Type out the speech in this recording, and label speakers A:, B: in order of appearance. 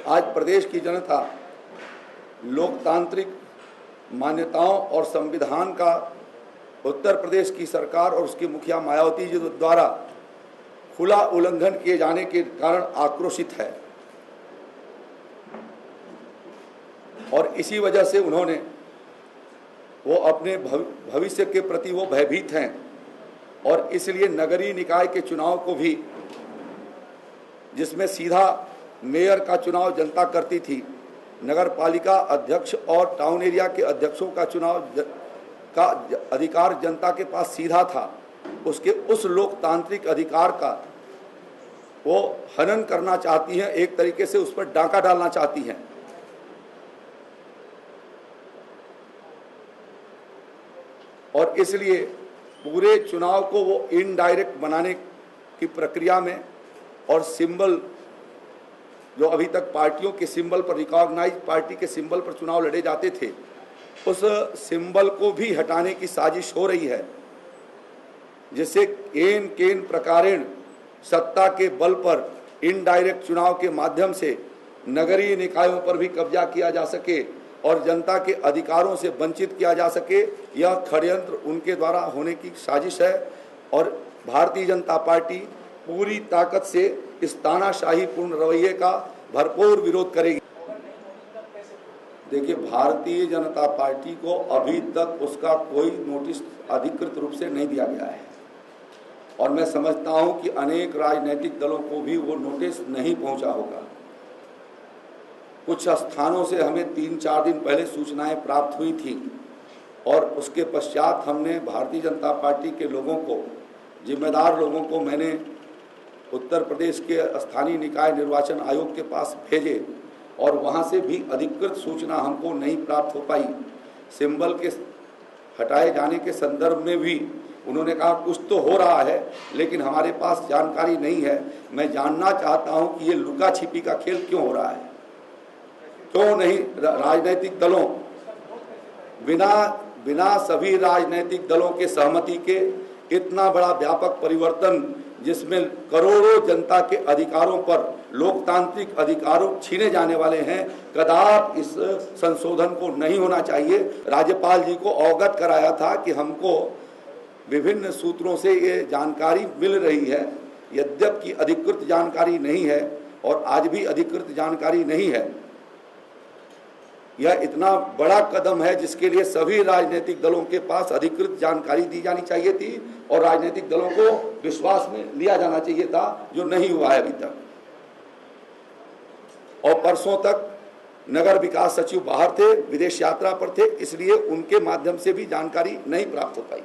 A: आज प्रदेश की जनता लोकतांत्रिक मान्यताओं और संविधान का उत्तर प्रदेश की सरकार और उसकी मुखिया मायावती जी द्वारा खुला उल्लंघन किए जाने के कारण आक्रोशित है और इसी वजह से उन्होंने वो अपने भविष्य के प्रति वो भयभीत हैं और इसलिए नगरीय निकाय के चुनाव को भी, जिसमें सीधा मेयर का चुनाव जनता करती थी, नगर पालिका अध्यक्ष और टाउन एरिया के अध्यक्षों का चुनाव का अधिकार जनता के पास सीधा था, उसके उस लोकतांत्रिक अधिकार का वो हनन करना चाहती हैं, एक तरीके से उस पर डाका डालना चाहती हैं। और इसलिए पूरे चुनाव को वो इनडायरेक्ट बनाने की प्रक्रिया में और सिंबल जो अभी तक पार्टियों के सिंबल पर, रिकॉग्नाइज पार्टी के सिंबल पर चुनाव लड़े जाते थे, उस सिंबल को भी हटाने की साजिश हो रही है, जिससे केन केन प्रकारेण सत्ता के बल पर इनडायरेक्ट चुनाव के माध्यम से नगरीय निकायों पर भी कब्जा किया जा सके और जनता के अधिकारों से वंचित किया जा सके। यह षड्यंत्र उनके द्वारा होने की साजिश है और भारतीय जनता पार्टी पूरी ताकत से इस तानाशाही पूर्ण रवैये का भरपूर विरोध करेगी। देखिए, भारतीय जनता पार्टी को अभी तक उसका कोई नोटिस अधिकृत रूप से नहीं दिया गया है और मैं समझता हूं कि अनेक राजनीतिक दलों को भी वो नोटिस नहीं पहुंचा होगा। कुछ स्थानों से हमें 3-4 दिन पहले सूचनाएं प्राप्त हुई थी और उसके पश्चात हमने भारतीय जनता पार्टी के लोगों को, जिम्मेदार लोगों को मैंने उत्तर प्रदेश के स्थानीय निकाय निर्वाचन आयोग के पास भेजे और वहां से भी अधिकृत सूचना हमको नहीं प्राप्त हो पाई। सिंबल के हटाए जाने के संदर्भ में भी उन्होंने कहा कुछ तो हो रहा है लेकिन हमारे पास जानकारी नहीं है। मैं जानना चाहता हूं कि ये लुका छिपी का खेल क्यों हो रहा है, क्यों नहीं राजनीतिक दलों बिना सभी राजनीतिक दलों के सहमति के इतना बड़ा व्यापक परिवर्तन, जिसमें करोड़ों जनता के अधिकारों पर, लोकतांत्रिक अधिकारों छीने जाने वाले हैं, कदापि इस संशोधन को नहीं होना चाहिए। राज्यपाल जी को अवगत कराया था कि हमको विभिन्न सूत्रों से ये जानकारी मिल रही है, यद्यपि अधिकृत जानकारी नहीं है और आज भी अधिकृत जानकारी नहीं है। यह इतना बड़ा कदम है जिसके लिए सभी राजनीतिक दलों के पास अधिकृत जानकारी दी जानी चाहिए थी और राजनीतिक दलों को विश्वास में लिया जाना चाहिए था, जो नहीं हुआ है अभी तक। और परसों तक नगर विकास सचिव बाहर थे, विदेश यात्रा पर थे, इसलिए उनके माध्यम से भी जानकारी नहीं प्राप्त हो पाई।